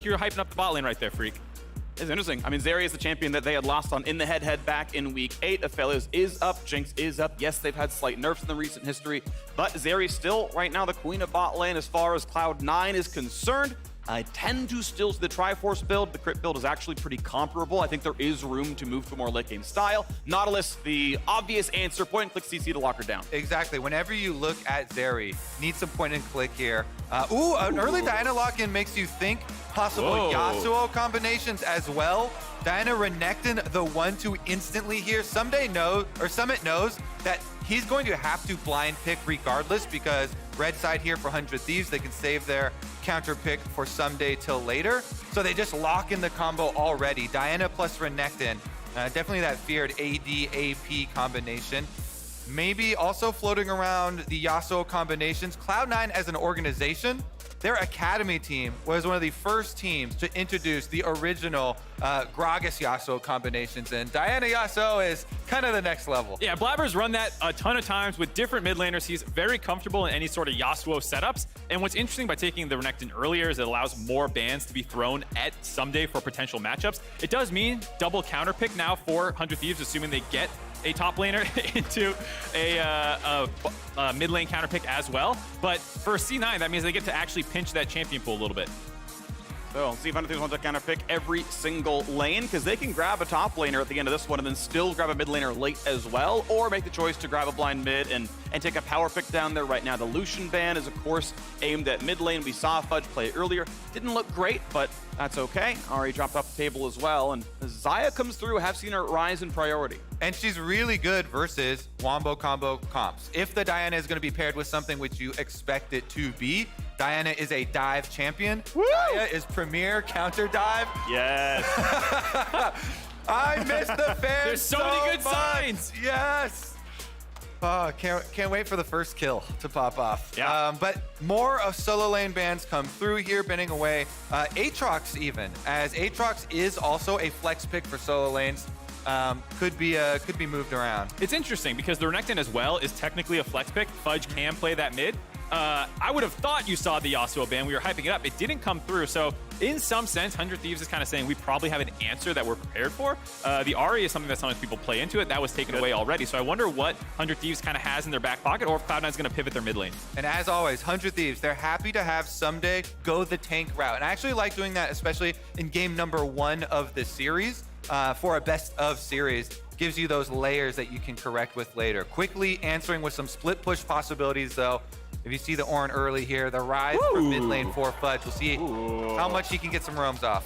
You're hyping up the bot lane right there, Freak. It's interesting. I mean, Zeri is the champion that they had lost on in the head-to-head back in week 8. Aphelios is up, Jinx is up. Yes, they've had slight nerfs in the recent history, but Zeri's still right now the queen of bot lane as far as Cloud9 is concerned. I tend to still see the Triforce build. The crit build is actually pretty comparable. I think there is room to move to a more late game style. Nautilus, the obvious answer, point and click CC to lock her down. Exactly. Whenever you look at Zeri, need some point and click here. An early Diana lock-in makes you think possible Yasuo combinations as well. Diana Renekton, the one to instantly here. Summit knows that he's going to have to blind pick regardless because red side here for 100 Thieves, they can save their counter pick for someday till later. So they just lock in the combo already. Diana plus Renekton, definitely that feared AD AP combination. Maybe also floating around the Yasuo combinations. Cloud9 as an organization, their academy team was one of the first teams to introduce the original Gragas Yasuo combinations, and Diana Yasuo is kind of the next level. Yeah, Blabber's run that a ton of times with different mid laners. He's very comfortable in any sort of Yasuo setups. And what's interesting by taking the Renekton earlier is it allows more bans to be thrown at someday for potential matchups. It does mean double counter pick now for 100 Thieves, assuming they get a top laner into a mid lane counter pick as well. But for C9, that means they get to actually pinch that champion pool a little bit. So let's see if 100 Thieves wants to counter pick every single lane, because they can grab a top laner at the end of this one and then still grab a mid laner late as well, or make the choice to grab a blind mid and take a power pick down there. Right now, the Lucian ban is, of course, aimed at mid lane. We saw Fudge play earlier. Didn't look great, but that's okay. Ari dropped off the table as well, and as Xayah comes through, have seen her rise in priority. And she's really good versus Wombo combo comps. If the Diana is going to be paired with something which you expect it to be, Diana is a dive champion. Woo! Xayah is premier counter dive. Yes. I missed the fans. There's so many good much. signs. Yes. Oh, can't wait for the first kill to pop off. Yeah. But more of solo lane bans come through here, banning away Aatrox even, as Aatrox is also a flex pick for solo lanes. Could be moved around. It's interesting because the Renekton as well is technically a flex pick. Fudge can play that mid. I would have thought you saw the Yasuo ban. We were hyping it up. It didn't come through. So in some sense, 100 Thieves is kind of saying we probably have an answer that we're prepared for. The Ahri is something that sometimes people play into it. That was taken away already. So I wonder what 100 Thieves kind of has in their back pocket, or if Cloud9 is going to pivot their mid lane. And as always, 100 Thieves, they're happy to have someday go the tank route. And I actually like doing that, especially in game number 1 of the series. For a best of series, gives you those layers that you can correct with later. Quickly answering with some split push possibilities though. If you see the Ornn early here, the rise from mid lane for Fudge, we'll see how much he can get some roams off.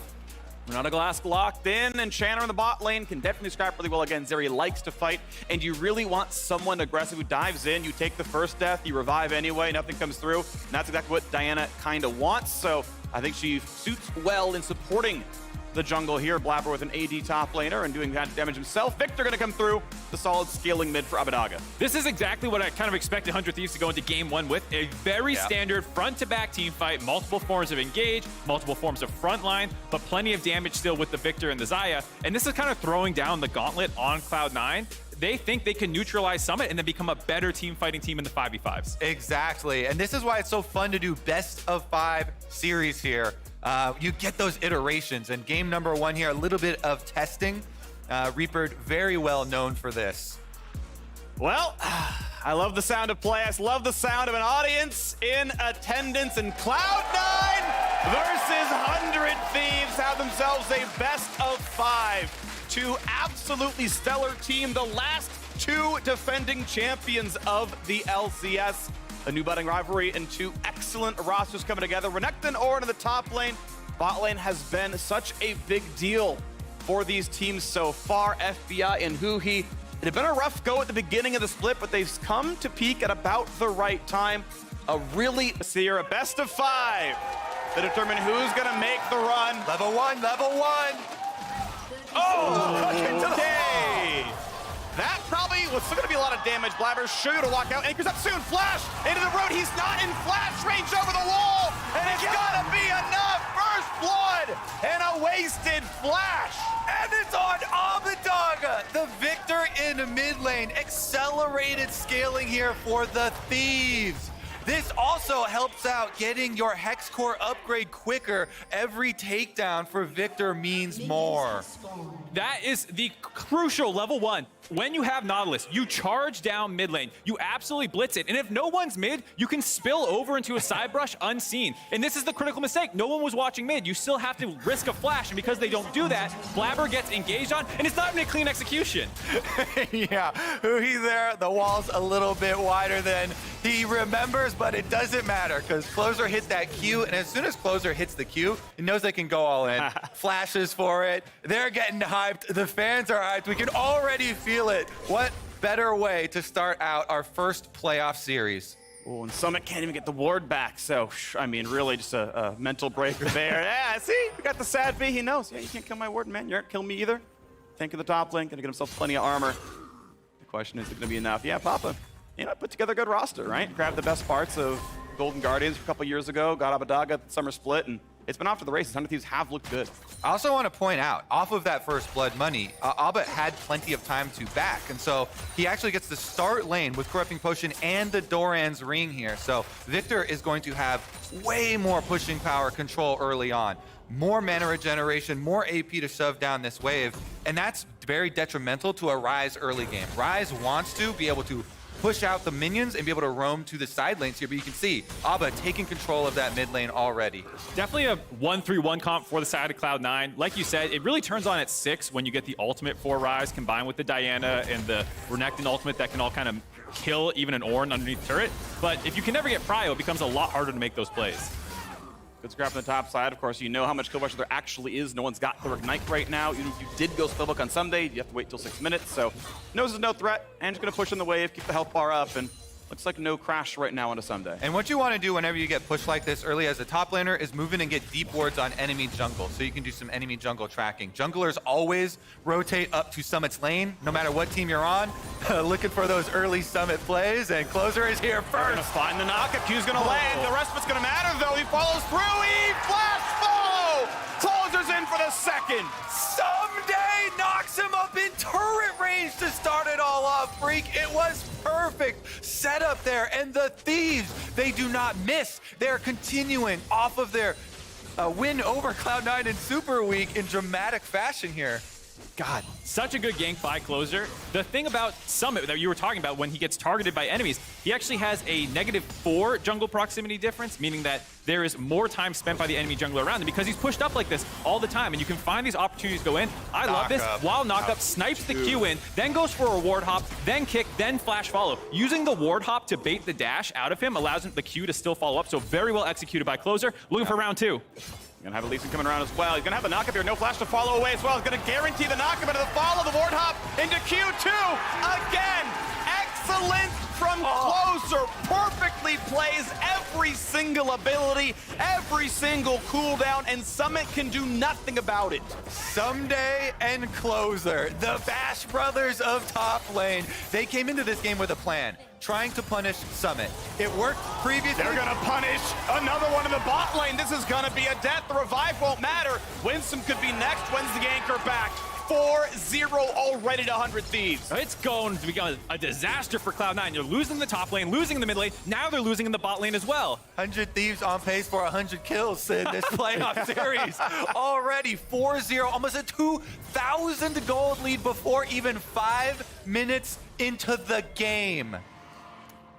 Renata Glass locked in, and Channer in the bot lane can definitely scrap really well. Again, Zeri likes to fight, and you really want someone aggressive who dives in. You take the first death, you revive anyway, nothing comes through. And that's exactly what Diana kind of wants, so I think she suits well in supporting the jungle here. Blabber with an AD top laner and doing that damage himself. Victor gonna come through, the solid scaling mid for Abadaga. This is exactly what I kind of expected 100 Thieves to go into game 1 with. A very standard front-to-back team fight, multiple forms of engage, multiple forms of frontline, but plenty of damage still with the Victor and the Xayah. And this is kind of throwing down the gauntlet on Cloud9. They think they can neutralize Summit and then become a better team fighting team in the 5v5s. Exactly, and this is why it's so fun to do best of 5 series here. You get those iterations, and game number 1 here, a little bit of testing. Reaper very well known for this. Well, I love the sound of play. I love the sound of an audience in attendance, and Cloud9 versus 100 Thieves have themselves a best of 5. 2 absolutely stellar team, the last 2 defending champions of the LCS. A new budding rivalry and 2 excellent rosters coming together. Renekton Ornn in the top lane. Bot lane has been such a big deal for these teams so far. FBI and Huhi. It had been a rough go at the beginning of the split, but they've come to peak at about the right time. A really a best of 5 to determine who's gonna make the run. Level 1, level 1. Oh, okay. That probably was still gonna be a lot of damage. Blabber sure to walk out. Anchors up soon. Flash into the road. He's not in flash range over the wall. And it's gonna be enough. First blood and a wasted flash. And it's on Abadaga. The Victor in mid lane. Accelerated scaling here for the Thieves. This also helps out getting your Hex Core upgrade quicker. Every takedown for Victor means more. That is the crucial level 1. When you have Nautilus, you charge down mid lane, you absolutely blitz it, and if no one's mid, you can spill over into a side brush unseen. And this is the critical mistake. No one was watching mid. You still have to risk a flash, and because they don't do that, Blabber gets engaged on, and it's not even a clean execution. Yeah, Huhi there, the wall's a little bit wider than he remembers, but it doesn't matter because Closer hit that Q, and as soon as Closer hits the Q, he knows they can go all in. Flashes for it. They're getting hyped. The fans are hyped. We can already feel it. What better way to start out our first playoff series? Oh, and Summit can't even get the ward back, so, I mean, really just a mental breaker there. Yeah, see? We got the sad V. He knows. Yeah, you can't kill my ward, man. You aren't killing me either. Tank in the top lane, gonna get himself plenty of armor. The question is it gonna be enough? Yeah, Papa, you know, put together a good roster, right? Grabbed the best parts of Golden Guardians a couple years ago, got Abadaga at the summer split, and it's been off to the races. 100 Thieves have looked good. I also want to point out, off of that first blood money, Abba had plenty of time to back, and so he actually gets to start lane with Corrupting Potion and the Doran's Ring here. So Victor is going to have way more pushing power control early on. More mana regeneration, more AP to shove down this wave, and that's very detrimental to a Ryze early game. Ryze wants to be able to push out the minions and be able to roam to the side lanes here, but you can see Abba taking control of that mid lane already. Definitely a 1-3-1 comp for the side of Cloud9. Like you said, it really turns on at 6 when you get the ultimate for Ryze combined with the Diana and the Renekton ultimate that can all kind of kill even an Ornn underneath turret. But if you can never get Prio, it becomes a lot harder to make those plays. Good scrap on the top side. Of course, you know how much kill pressure there actually is. No one's got the Ignite right now. You did go Spellbook on Sunday. You have to wait till 6 minutes. So knows there's no threat. And just going to push in the wave, keep the health bar up, and looks like no crash right now on a Sunday. And what you want to do whenever you get pushed like this early as a top laner is move in and get deep wards on enemy jungle, so you can do some enemy jungle tracking. Junglers always rotate up to Summit's lane, no matter what team you're on, looking for those early Summit plays, and Closer is here They're first. gonna find the knockup. Q's gonna land. The rest of it's gonna matter, though. He follows through. He flash follow. Closer's in for the second. Someday knocks him up in turret range to start it all off, Freak. It was perfect setup there, and the Thieves, they do not miss. They're continuing off of their win over Cloud9 in Super Week in dramatic fashion here. God, such a good gank by Closer. The thing about Summit that you were talking about, when he gets targeted by enemies, he actually has a -4 jungle proximity difference, meaning that there is more time spent by the enemy jungler around him because he's pushed up like this all the time, and you can find these opportunities to go in. I love this. While Knockup snipes the Q in, then goes for a ward hop, then kick, then flash follow. Using the ward hop to bait the dash out of him allows him the Q to still follow up, so very well executed by Closer. Looking for round 2. Gonna have a Lee Sin coming around as well. He's gonna have the knockup here. No flash to follow away as well. He's gonna guarantee the knockup into the follow. The ward hop into Q2 again. Excellent from Closer. Perfectly plays every single ability, every single cooldown, and Summit can do nothing about it. Someday and Closer, the Bash brothers of top lane. They came into this game with a plan, trying to punish Summit. It worked previously. They're gonna punish another one in the bot lane. This is gonna be a death. The revive won't matter. Winston could be next. When's the ganker back? 4-0 already to 100 Thieves. It's going to become a disaster for Cloud9. You're losing the top lane, losing the mid lane. Now they're losing in the bot lane as well. 100 Thieves on pace for 100 kills in this playoff series. Already 4-0, almost a 2,000 gold lead before even 5 minutes into the game.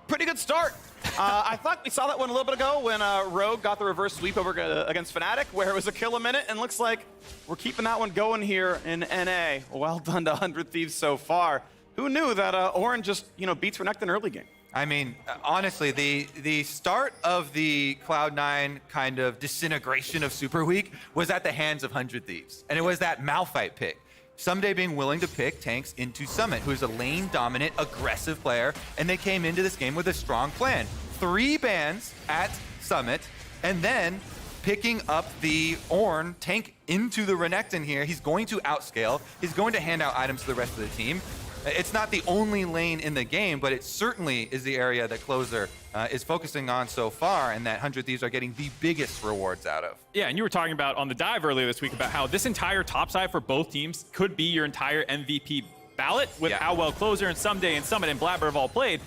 Pretty good start. I thought we saw that one a little bit ago when Rogue got the reverse sweep over against Fnatic, where it was a kill a minute, and looks like we're keeping that one going here in NA. Well done to 100 Thieves so far. Who knew that Ornn just, beats Renekton early game? I mean, honestly, the start of the Cloud9 kind of disintegration of Super Week was at the hands of 100 Thieves, and it was that Malphite pick. Someday being willing to pick tanks into Summit, who is a lane-dominant, aggressive player, and they came into this game with a strong plan. 3 bans at Summit, and then picking up the Ornn tank into the Renekton here. He's going to outscale. He's going to hand out items to the rest of the team. It's not the only lane in the game, but it certainly is the area that Closer is focusing on so far, and that 100 Thieves are getting the biggest rewards out of. Yeah, and you were talking about on the dive earlier this week about how this entire top side for both teams could be your entire MVP ballot with how well Closer and Someday and Summit and Blabber have all played.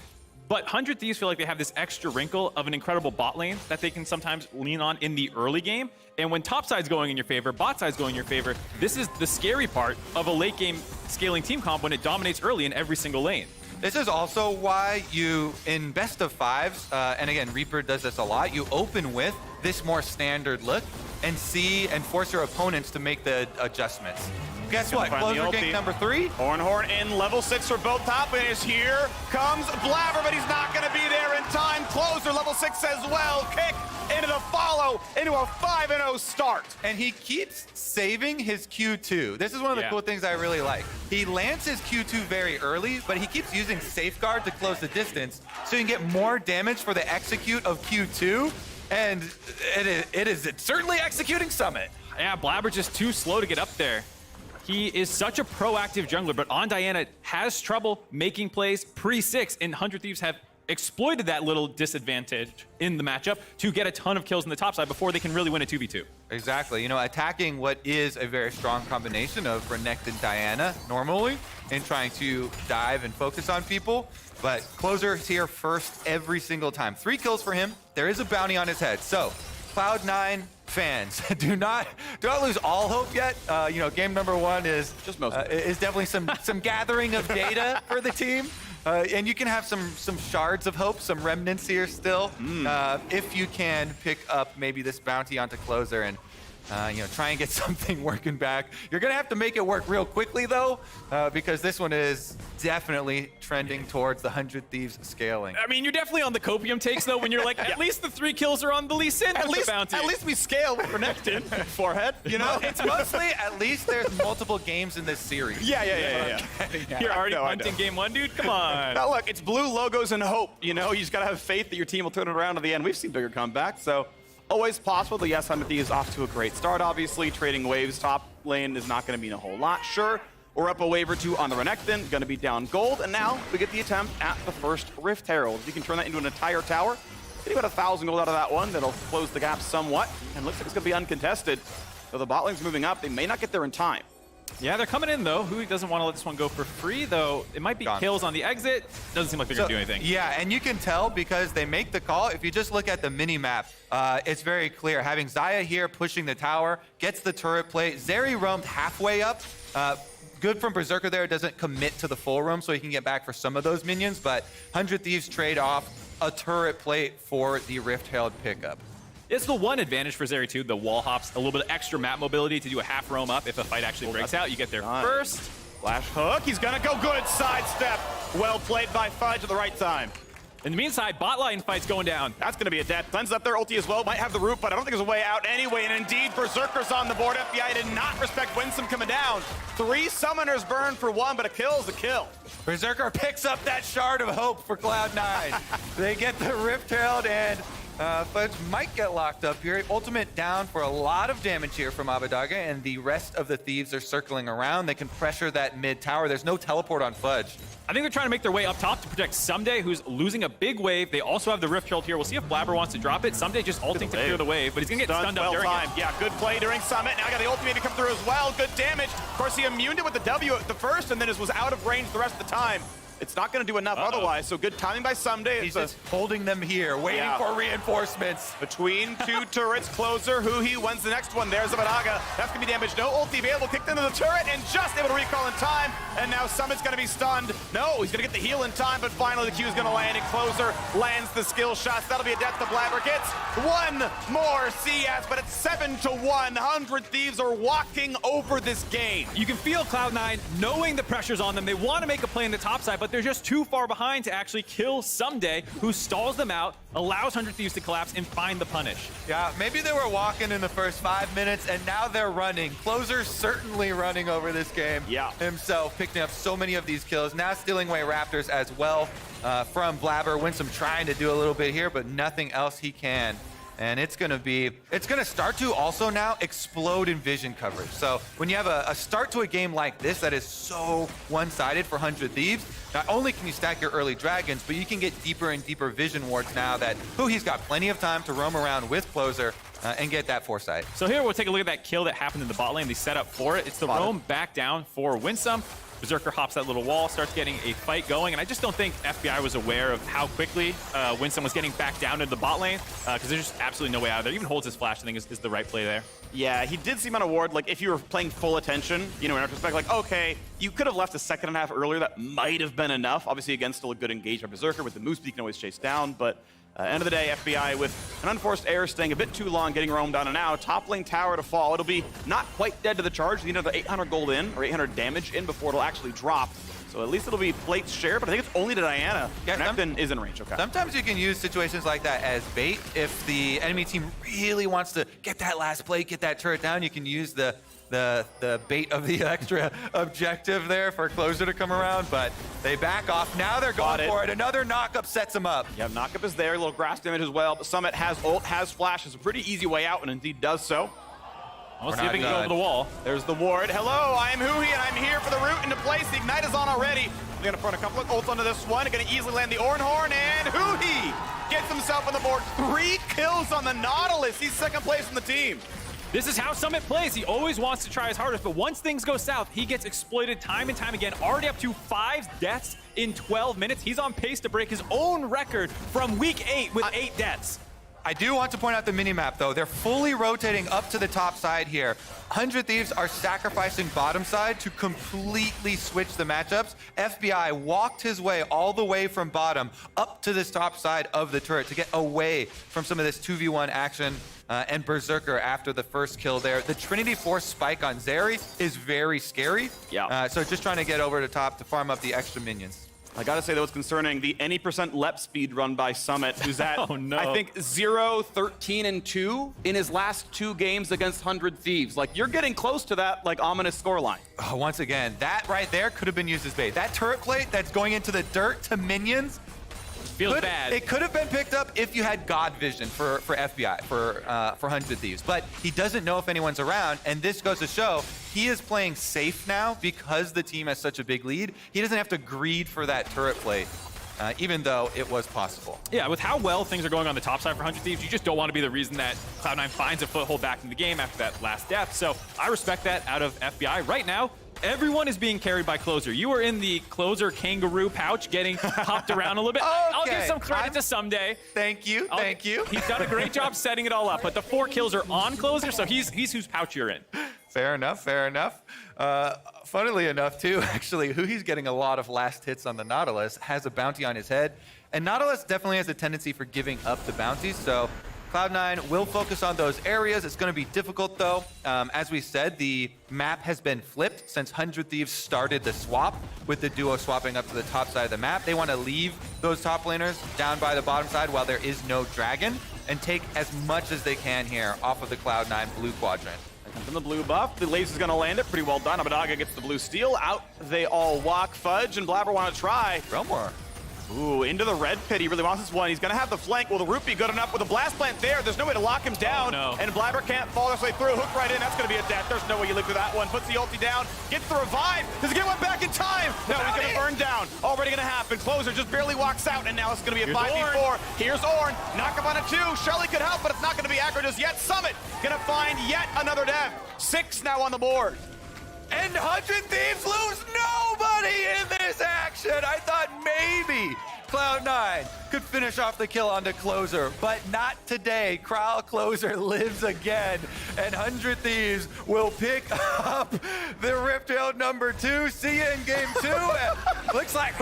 But 100 Thieves feel like they have this extra wrinkle of an incredible bot lane that they can sometimes lean on in the early game. And when top side's going in your favor, bot side's going in your favor, this is the scary part of a late game scaling team comp when it dominates early in every single lane. This is also why you, in best of fives, and again, Reaper does this a lot, you open with this more standard look and see and force your opponents to make the adjustments. Guess what? Closer gank number 3. Horn in, level 6 for both top laners. Here comes Blabber, but he's not going to be there in time. Closer, level 6 as well. Kick into the follow, into a 5-0 start. And he keeps saving his Q2. This is one of the cool things I really like. He lands his Q2 very early, but he keeps using Safeguard to close the distance so you can get more damage for the execute of Q2. And it is certainly executing Summit. Yeah, Blabber's just too slow to get up there. He is such a proactive jungler, but on Diana has trouble making plays pre-6, and 100 Thieves have exploited that little disadvantage in the matchup to get a ton of kills in the top side before they can really win a 2v2. Exactly. You know, attacking what is a very strong combination of Renekton and Diana normally and trying to dive and focus on people. But Closer is here first every single time. 3 kills for him. There is a bounty on his head. So Cloud9 fans, do not lose all hope yet. You know, game number 1 is just is definitely some gathering of data for the team. And you can have some shards of hope, some remnants here still, if you can pick up maybe this bounty onto Closer and you know, try and get something working back. You're gonna have to make it work real quickly though, because this one is definitely trending towards the 100 Thieves scaling. I mean, you're definitely on the copium takes though when you're like, at least the 3 kills are on the Lee Sin with the bounty. At least we scale with Renekton. Forehead, you know? It's mostly at least there's multiple games in this series. Yeah. You're already punting game 1, dude? Come on. Now look, it's blue logos and hope. You know, you just gotta have faith that your team will turn it around at the end. We've seen bigger comebacks, so always possible. The yes 100 Thieves off to a great start, obviously. Trading waves, top lane is not gonna mean a whole lot. Sure, we're up a wave or 2 on the Renekton, gonna be down gold, and now we get the attempt at the first Rift Herald. You can turn that into an entire tower. Getting about 1,000 gold out of that one. That'll close the gap somewhat, and looks like it's gonna be uncontested. So the bot lane's moving up. They may not get there in time. Yeah, they're coming in though. Who doesn't want to let this one go for free though? It might be kills on the exit. Doesn't seem like they're gonna do anything. Yeah, and you can tell because they make the call. If you just look at the mini map, it's very clear. Having Xayah here pushing the tower, gets the turret play. Zeri roamed halfway up. Good from Berserker there, doesn't commit to the full roam, so he can get back for some of those minions, but 100 Thieves trade off a turret plate for the Rift Herald pickup. It's the one advantage for Zeri too, the wall hops, a little bit of extra map mobility to do a half roam up if a fight actually breaks out. You get there first. Flash hook, he's gonna go good, sidestep. Well played by Fudge at the right time. In the meantime, bot line fight's going down. That's gonna be a death. Cleanses up their ulti as well, might have the root, but I don't think there's a way out anyway, and indeed, Berserker's on the board. FBI did not respect Winsome coming down. 3 summoners burned for 1, but a kill's a kill. Berserker picks up that shard of hope for Cloud9. They get the Rift Herald, and Fudge might get locked up here. Ultimate down for a lot of damage here from Abadaga, and the rest of the Thieves are circling around. They can pressure that mid tower. There's no teleport on Fudge. I think they're trying to make their way up top to protect Someday, who's losing a big wave. They also have the Rift Herald here. We'll see if Blabber wants to drop it. Someday just ulting to clear the wave, but he's gonna get stunned up during it. Yeah, good play during Summit. Now I got the ulti maybe come through as well. Good damage. Of course, he immuned it with the W at the first, and then was out of range the rest of the time. It's not going to do enough otherwise, so good timing by Someday. He's just holding them here, waiting for reinforcements. Between 2 turrets, Closer, who he wins the next one. There's Abadaga. That's going to be damaged. No ulti available. Kicked into the turret and just able to recall in time. And now Summit's going to be stunned. No, he's going to get the heal in time, but finally the Q is going to land, and Closer lands the skill shots. That'll be a death to Blabber. Gets 1 more CS, but it's 7-1. 100 Thieves are walking over this game. You can feel Cloud9 knowing the pressure's on them. They want to make a play in the top side, but they're just too far behind to actually kill Someday, who stalls them out, allows 100 Thieves to collapse and find the punish. Yeah, maybe they were walking in the first 5 minutes, and now they're running. Closer's certainly running over this game himself, picking up so many of these kills. Now stealing away Raptors as well from Blabber. Winsome trying to do a little bit here, but nothing else he can. And it's gonna start to also now explode in vision coverage. So when you have a start to a game like this that is so one-sided for 100 Thieves, not only can you stack your early dragons, but you can get deeper and deeper vision wards now that he's got plenty of time to roam around with Closer and get that foresight. So here we'll take a look at that kill that happened in the bot lane. They set up for it. It's the roam back down for Winsome. Berserker hops that little wall, starts getting a fight going, and I just don't think FBI was aware of how quickly Winsome was getting back down into the bot lane, because there's just absolutely no way out of there. Even holds his flash, I think, is the right play there. Yeah, he did seem on a ward. Like, if you were playing full attention, you know, in retrospect, like, okay, you could have left a second and a half earlier. That might have been enough. Obviously, again, still a good engage by Berserker. With the Moose, you can always chase down, but end of the day, FBI with an unforced error staying a bit too long, getting roamed down and now. Top lane tower to fall. It'll be not quite dead to the charge. You need another 800 gold in, or 800 damage in before it'll actually drop. So at least it'll be plate's share, but I think it's only to Diana. Yeah, Renekton is in range, okay. Sometimes you can use situations like that as bait. If the enemy team really wants to get that last plate, get that turret down, you can use the bait of the extra objective there for Closer to come around, but they back off. Now they're going for it. Another knock-up sets them up. Yeah, knock-up is there, a little grass damage as well, but Summit has ult, has flash, is a pretty easy way out, and indeed does so. I'll see if he can go over the wall. There's the ward. Hello, I am Huhi, and I'm here for the root into place. The Ignite is on already. They're gonna put a couple of ults onto this one. Gonna easily land the Ornhorn, and Huhi gets himself on the board. 3 kills on the Nautilus. He's second place on the team. This is how Summit plays. He always wants to try his hardest, but once things go south, he gets exploited time and time again. Already up to 5 deaths in 12 minutes. He's on pace to break his own record from week 8 with 8 deaths. I do want to point out the minimap, though. They're fully rotating up to the top side here. 100 Thieves are sacrificing bottom side to completely switch the matchups. FBI walked his way all the way from bottom up to this top side of the turret to get away from some of this 2v1 action. And Berserker after the first kill there. The Trinity Force spike on Zeri is very scary. Yeah. So just trying to get over the top to farm up the extra minions. I gotta say, that was concerning. The any % lep speed run by Summit, who's at, Oh, no. I think, 0, 13, and 2 in his last 2 games against 100 Thieves. Like, you're getting close to that, like, ominous scoreline. Oh, once again, that right there could have been used as bait. That turret plate that's going into the dirt to minions, Feels bad. It could have been picked up if you had God vision for FBI, for 100 Thieves. But he doesn't know if anyone's around, and this goes to show he is playing safe now because the team has such a big lead. He doesn't have to greed for that turret plate, even though it was possible. Yeah, with how well things are going on the top side for 100 Thieves, you just don't want to be the reason that Cloud9 finds a foothold back in the game after that last death. So I respect that out of FBI. Right now, everyone is being carried by Closer. You are in the Closer kangaroo pouch getting hopped around a little bit. Okay. I'll give some credit to Someday. Thank you, thank you. He's done a great job setting it all up, but the 4 kills are on Closer, so he's whose pouch you're in. Fair enough, fair enough. Funnily enough, too, actually, Huhi's getting a lot of last hits on the Nautilus, has a bounty on his head, and Nautilus definitely has a tendency for giving up the bounties, so Cloud9 will focus on those areas. It's going to be difficult, though. As we said, the map has been flipped since 100 Thieves started the swap, with the duo swapping up to the top side of the map. They want to leave those top laners down by the bottom side while there is no dragon, and take as much as they can here off of the Cloud9 blue quadrant. From the blue buff, the lace is gonna land it pretty well done. Abadaga gets the blue steal. Out they all walk. Fudge and Blabber want to try. Romor. Ooh, into the red pit. He really wants this one. He's gonna have the flank. Will the root be good enough with a blast plant there? There's no way to lock him down. Oh, no. And Blabber can't fall his way through. Hook right in. That's gonna be a death. There's no way you live through that one. Puts the ulti down. Gets the revive. Does he get one back in time? No, he's gonna burn down. Already gonna happen. Closer just barely walks out, and now it's gonna be a 5v4. Here's Ornn. Knock up on a 2. Shelly could help, but it's not gonna be aggro just yet. Summit gonna find yet another death. 6 now on the board. And 100 Thieves lose nobody in this action. I thought maybe Cloud9 could finish off the kill onto Closer, but not today. Closer lives again, and 100 Thieves will pick up the Riptail number 2. See you in game 2. Looks like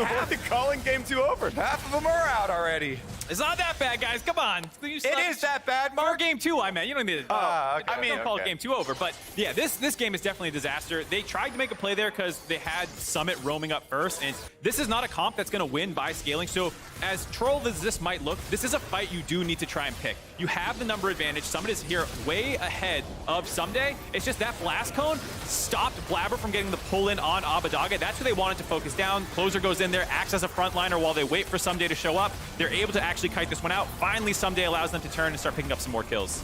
calling game 2 over. half of them are out already. It's not that bad, guys. Come on. It is that bad, For Mark. game 2, I meant. You don't need to. Don't call it game 2 over. But yeah, this game is definitely a disaster. They tried to make a play there because they had Summit roaming up first, and this is not a comp that's going to win by scaling. So as trolled as this might look, this is a fight you do need to try and pick. You have the number advantage. Summit is here way ahead of Someday. It's just that blast cone stopped Blabber from getting the pull in on Abadaga. That's where they wanted to focus down. Closer goes in there, acts as a frontliner while they wait for Someday to show up. They're able to actually kite this one out. Finally, Someday allows them to turn and start picking up some more kills.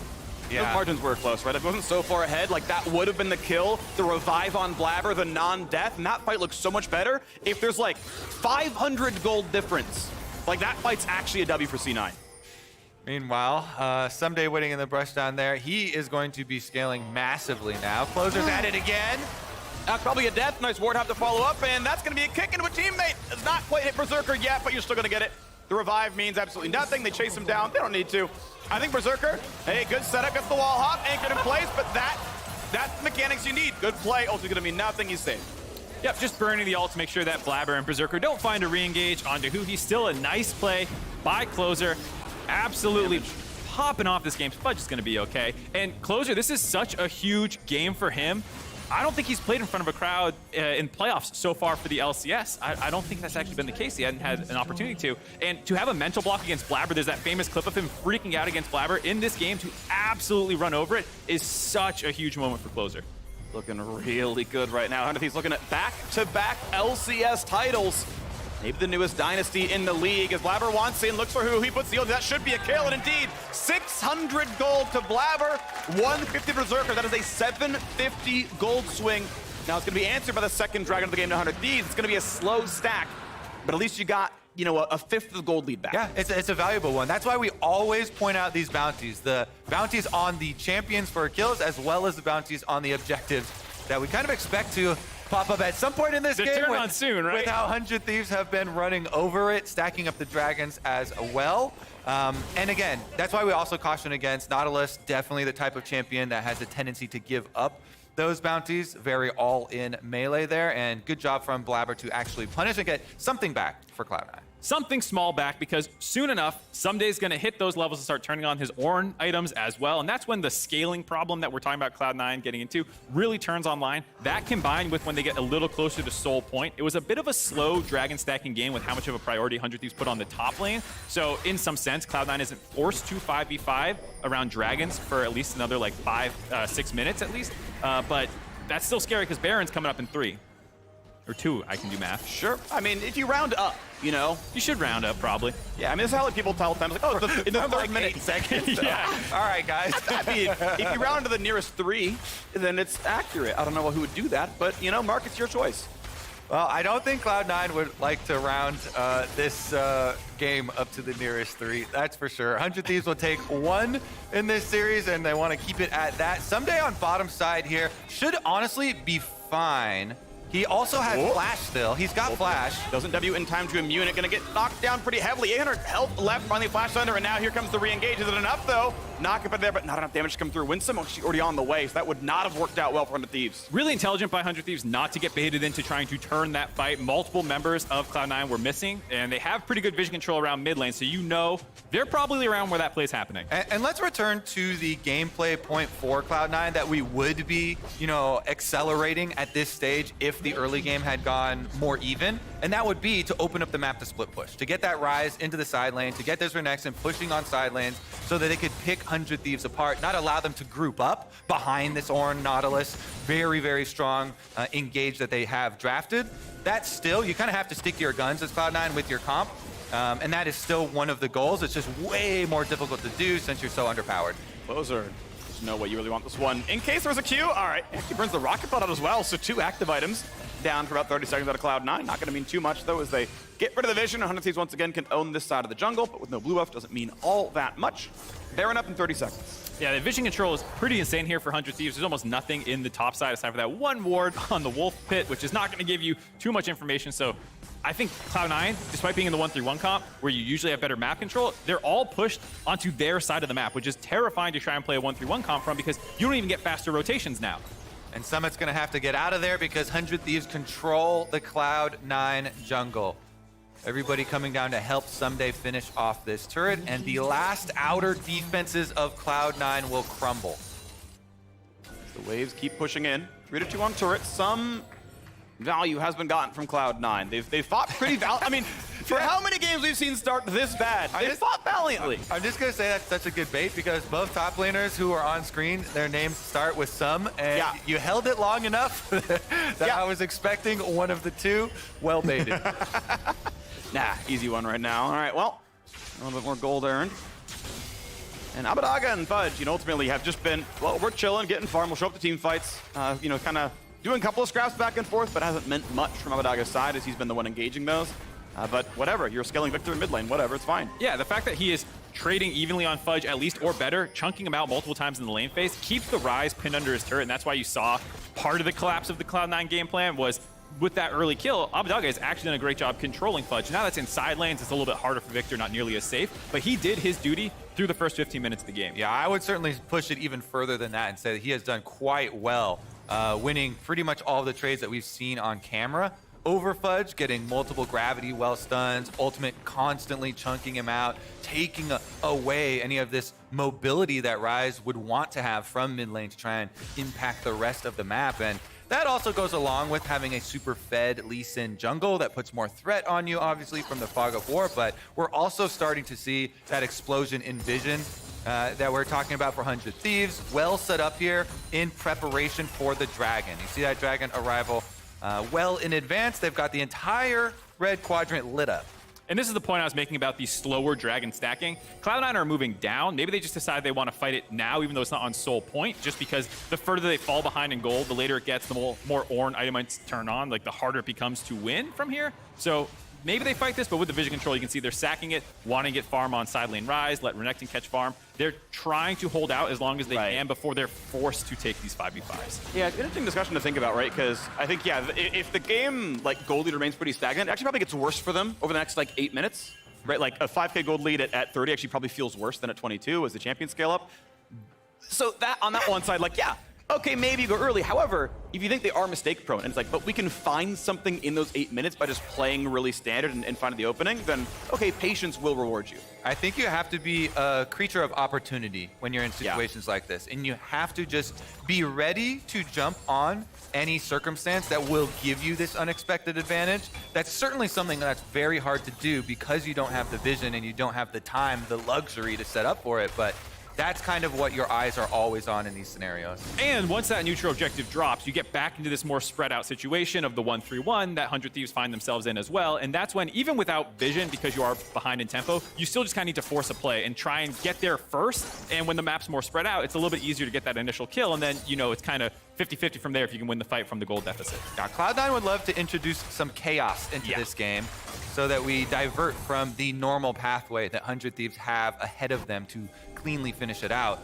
Those margins were close, right? If it wasn't so far ahead, like that would have been the kill. The revive on Blabber, the non-death, and that fight looks so much better if there's like 500 gold difference. Like that fight's actually a W for C9. Meanwhile, Someday waiting in the brush down there. He is going to be scaling massively now. Closer's at it again. That's probably a death. Nice ward have to follow up, and that's going to be a kick into a teammate. It's not quite hit Berserker yet, but you're still going to get it. The revive means absolutely nothing. They chase him down. They don't need to. I think Berserker, hey, good setup. Gets the wall hop, anchored in place, but that's the mechanics you need. Good play. Also going to mean nothing. He's safe. Yep, just burning the ult to make sure that Blabber and Berserker don't find a re-engage onto who. He's still a nice play by Closer. Absolutely popping off this game. Fudge is going to be okay. And Closer, this is such a huge game for him. I don't think he's played in front of a crowd in playoffs so far for the LCS. I don't think that's actually been the case. He hadn't had an opportunity to. And to have a mental block against Blabber, there's that famous clip of him freaking out against Blabber in this game to absolutely run over it is such a huge moment for Closer. Looking really good right now. 100 Thieves looking at back-to-back LCS titles. Maybe the newest dynasty in the league. As Blabber wants in, looks for who. He puts the ult. That should be a kill. And indeed, 600 gold to Blabber, 150 Berserker. That is a 750 gold swing. Now it's going to be answered by the second Dragon of the game to 100 Thieves. It's going to be a slow stack, but at least you got, you know, a fifth of the gold lead back. Yeah, it's a valuable one. That's why we always point out these bounties. The bounties on the champions for kills, as well as the bounties on the objectives that we kind of expect to pop up at some point in this game. Turn on soon, right? With how 100 Thieves have been running over it, stacking up the dragons as well. And again, that's why we also caution against Nautilus. Definitely the type of champion that has a tendency to give up those bounties. Very all-in melee there, and good job from Blabber to actually punish and get something back for Cloud9. Something small back, because soon enough, Someday's going to hit those levels and start turning on his Ornn items as well. And that's when the scaling problem that we're talking about Cloud9 getting into really turns online. That combined with when they get a little closer to Soul Point, it was a bit of a slow dragon stacking game with how much of a priority 100 Thieves put on the top lane. So in some sense, Cloud9 isn't forced to 5v5 around dragons for at least another like 6 minutes at least. But that's still scary because Baron's coming up in 3. Or 2, I can do math. Sure. I mean, if you round up, you know. You should round up, probably. Yeah, I mean, this is how like, people tell times, like, oh, it's in the third like minute. 8 seconds. Yeah. All right, guys. I mean, if you round to the nearest 3, then it's accurate. I don't know who would do that, but, you know, Mark, it's your choice. Well, I don't think Cloud9 would like to round this game up to the nearest 3. That's for sure. 100 Thieves will take 1 in this series, and they want to keep it at that. Someday on bottom side here should honestly be fine. He also has flash still. He's got flash. Doesn't W in time to immune it. Gonna get knocked down pretty heavily. 800 health left, finally flash under, and now here comes the re-engage. Is it enough, though? Knock up in there, but not enough damage to come through. Winsome actually already on the way, so that would not have worked out well for 100 Thieves. Really intelligent by 100 Thieves not to get baited into trying to turn that fight. Multiple members of Cloud9 were missing, and they have pretty good vision control around mid lane, so you know they're probably around where that play's happening. And let's return to the gameplay point for Cloud9 that we would be, you know, accelerating at this stage if the early game had gone more even, and that would be to open up the map to split push, to get that rise into the side lane, to get this Renekton pushing on side lanes so that they could pick 100 Thieves apart, not allow them to group up behind this Ornn Nautilus. Very, very strong engage that they have drafted. That still, you kind of have to stick to your guns as Cloud9 with your comp, and that is still one of the goals. It's just way more difficult to do since you're so underpowered. Closer. There's no way you really want this one. In case there was a Q, all right. Actually burns the rocket bot out as well, so 2 active items down for about 30 seconds out of Cloud9. Not going to mean too much, though, as they get rid of the vision. 100 Thieves once again can own this side of the jungle, but with no blue buff doesn't mean all that much. Baron up in 30 seconds. Yeah, the vision control is pretty insane here for 100 Thieves. There's almost nothing in the top side aside for that one ward on the Wolf Pit, which is not going to give you too much information. So I think Cloud9, despite being in the 1-3-1 comp, where you usually have better map control, they're all pushed onto their side of the map, which is terrifying to try and play a 1-3-1 comp from because you don't even get faster rotations now. And Summit's going to have to get out of there because 100 Thieves control the Cloud9 jungle. Everybody coming down to help Someday finish off this turret, and the last outer defenses of Cloud9 will crumble. The waves keep pushing in. 3-2 on turret. Some value has been gotten from Cloud9. They've fought pretty valiantly. I mean, for how many games we've seen start this bad, they've fought valianttly. I'm just going to say that's such a good bait because both top laners who are on screen, their names start with some, and you held it long enough that I was expecting one of the two. Well baited. Nah, easy one right now. All right, well, a little bit more gold earned. And Abadaga and Fudge, you know, ultimately have just been, well, we're chilling, getting farm, we'll show up to team fights, you know, kind of doing a couple of scraps back and forth, but hasn't meant much from Abadaga's side as he's been the one engaging those. But whatever, you're scaling Victor in mid lane, whatever, it's fine. Yeah, the fact that he is trading evenly on Fudge at least or better, chunking him out multiple times in the lane phase, keeps the Rise pinned under his turret, and that's why you saw part of the collapse of the Cloud9 game plan was with that early kill, Abbedagge has actually done a great job controlling Fudge. Now that's in side lanes, it's a little bit harder for Victor, not nearly as safe, but he did his duty through the first 15 minutes of the game. Yeah, I would certainly push it even further than that and say that he has done quite well, winning pretty much all of the trades that we've seen on camera over Fudge, getting multiple gravity well stuns, ultimate constantly chunking him out, taking away any of this mobility that Rise would want to have from mid lane to try and impact the rest of the map. And that also goes along with having a super fed Lee Sin jungle that puts more threat on you, obviously, from the Fog of War, but we're also starting to see that explosion in vision that we're talking about for 100 Thieves, well set up here in preparation for the Dragon. You see that Dragon arrival well in advance. They've got the entire red quadrant lit up. And this is the point I was making about the slower Dragon stacking. Cloud9 are moving down. Maybe they just decide they want to fight it now, even though it's not on soul point, just because the further they fall behind in gold, the later it gets, the more Ornn itemites turn on, like the harder it becomes to win from here. So maybe they fight this, but with the vision control, you can see they're sacking it, wanting to get farm on side lane Rise, let Renekton catch farm. They're trying to hold out as long as they can before they're forced to take these 5v5s. Yeah, it's an interesting discussion to think about, right? Because I think, yeah, if the game, like, gold lead remains pretty stagnant, it actually probably gets worse for them over the next, like, 8 minutes, right? Like, a 5K gold lead at 30 actually probably feels worse than at 22 as the champions scale up. So that, on that one side, like, yeah, okay, maybe you go early. However, if you think they are mistake prone, and it's like, but we can find something in those 8 minutes by just playing really standard and finding the opening, then, okay, patience will reward you. I think you have to be a creature of opportunity when you're in situations like this. And you have to just be ready to jump on any circumstance that will give you this unexpected advantage. That's certainly something that's very hard to do because you don't have the vision and you don't have the time, the luxury to set up for it. But that's kind of what your eyes are always on in these scenarios. And once that neutral objective drops, you get back into this more spread out situation of the 1-3-1 that 100 Thieves find themselves in as well. And that's when, even without vision, because you are behind in tempo, you still just kind of need to force a play and try and get there first. And when the map's more spread out, it's a little bit easier to get that initial kill. And then, you know, it's kind of 50-50 from there if you can win the fight from the gold deficit. Now, Cloud9 would love to introduce some chaos into this game so that we divert from the normal pathway that 100 Thieves have ahead of them to cleanly finish it out.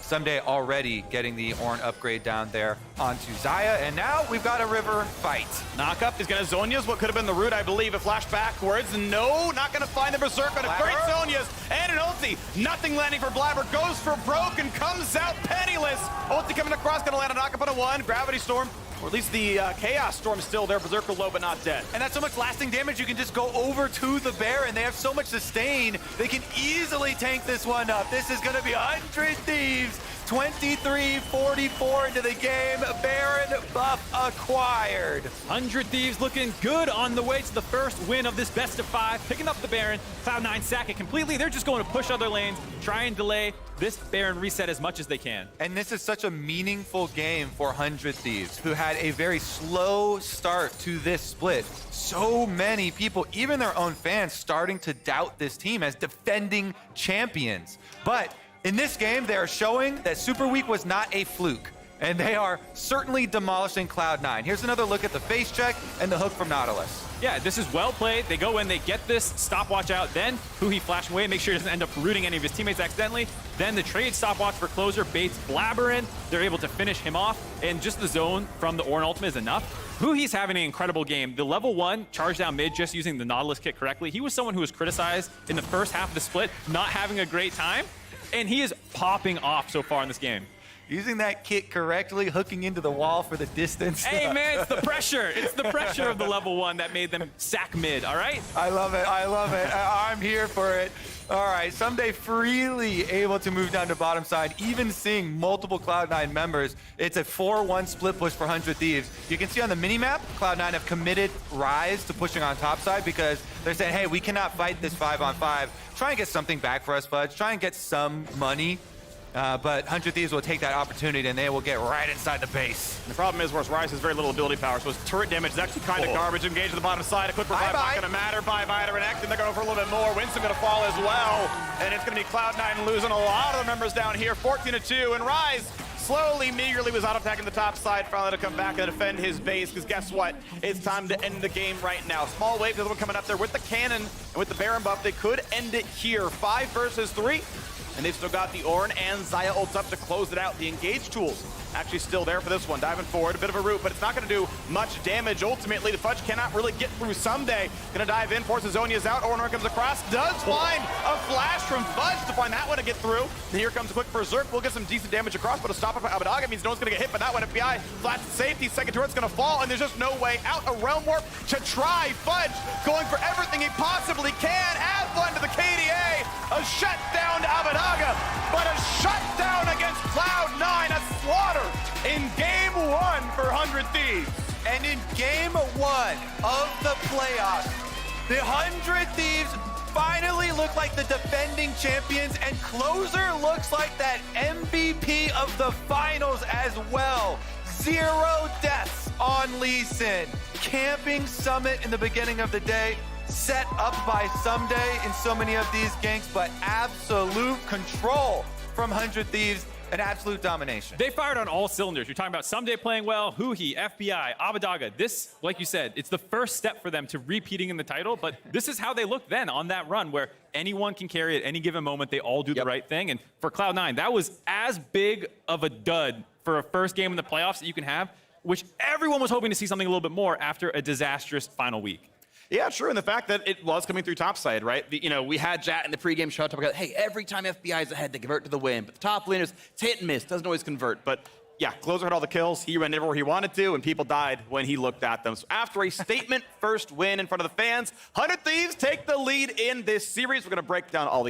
Someday already getting the Ornn upgrade down there onto Xayah, and now we've got a river fight. Knockup is going to Zhonya's what could have been the root, I believe. A flash backwards. No, not going to find the Berserk, but a great Zhonya's and an ulti. Nothing landing for Blabber. Goes for broke and comes out penniless. Ulti coming across, going to land a knockup on a 1. Gravity Storm, or at least the Chaos Storm is still there. Berserker low, but not dead. And that's so much lasting damage, you can just go over to the Baron. They have so much sustain. They can easily tank this one up. This is going to be 100 Thieves. 23-44 into the game. Baron buff acquired. 100 Thieves looking good on the way to the first win of this best of 5. Picking up the Baron. Cloud9 sack it completely. They're just going to push other lanes, try and delay this Baron reset as much as they can. And this is such a meaningful game for 100 Thieves, who had a very slow start to this split. So many people, even their own fans, starting to doubt this team as defending champions. But in this game, they are showing that Super Week was not a fluke, and they are certainly demolishing Cloud9. Here's another look at the face check and the hook from Nautilus. Yeah, this is well played. They go in, they get this stopwatch out, then Huhi flash away, make sure he doesn't end up rooting any of his teammates accidentally. Then the trade stopwatch for closer baits Blabber in. They're able to finish him off, and just the zone from the Ornn ultimate is enough. Huhi's having an incredible game. The level 1 charge down mid just using the Nautilus kit correctly. He was someone who was criticized in the first half of the split, not having a great time, and he is popping off so far in this game. Using that kit correctly, hooking into the wall for the distance. Hey, man, it's the pressure. It's the pressure of the level 1 that made them sack mid, all right? I love it. I love it. I'm here for it. All right, Someday freely able to move down to bottom side, even seeing multiple Cloud9 members. It's a 4-1 split push for 100 Thieves. You can see on the minimap, Cloud9 have committed Rise to pushing on top side because they're saying, hey, we cannot fight this 5-on-5. Try and get something back for us, Fudge. Try and get some money. But 100 Thieves will take that opportunity and they will get right inside the base. And the problem is, whereas Rise has very little ability power, so his turret damage is actually kind of garbage. Engage to the bottom side. A quick revive not going to matter. Bye-bye to Renekton. They're going for a little bit more. Winston going to fall as well. And it's going to be Cloud9 losing a lot of the members down here. 14-2, and Rise slowly, meagerly was auto-attacking the top side, finally to come back and defend his base, because guess what? It's time to end the game right now. Small wave, the other one coming up there with the cannon and with the Baron buff. They could end it here. 5 versus 3. And they've still got the Ornn and Xayah ults up to close it out. The engage tools actually still there for this one. Diving forward, a bit of a root, but it's not going to do much damage. Ultimately, the Fudge cannot really get through Someday. Going to dive in, forces Zhonya's out. Ornn comes across, does find a flash from Fudge to find that one to get through. And here comes a quick Berserk. We'll get some decent damage across, but a stop up Abadaga means no one's going to get hit, but that one FBI flats to safety. Second turret's going to fall, and there's just no way out. A Realm Warp to try. Fudge going for everything he possibly can. Add one to the KDA. A shutdown to Abadaga, but a shutdown against Cloud9. A slaughter in Game 1 for 100 Thieves. And in Game 1 of the playoffs, the 100 Thieves finally look like the defending champions, and Closer looks like that MVP of the finals as well. 0 deaths on Lee Sin. Camping Summit in the beginning of the day, set up by Someday in so many of these ganks, but absolute control from 100 Thieves. An absolute domination. They fired on all cylinders. You're talking about Someday playing well, Huhi, FBI, Abadaga. This, like you said, it's the first step for them to repeating in the title, but this is how they looked then on that run where anyone can carry at any given moment. They all do the right thing. And for Cloud9, that was as big of a dud for a first game in the playoffs that you can have, which everyone was hoping to see something a little bit more after a disastrous final week. Yeah, true, and the fact that it was coming through topside, right? We had Jat in the pregame show talking about, hey, every time FBI is ahead, they convert to the win. But the top laners, it's hit and miss, doesn't always convert. But yeah, Closer had all the kills. He ran everywhere he wanted to, and people died when he looked at them. So after a statement first win in front of the fans, 100 Thieves take the lead in this series. We're going to break down all the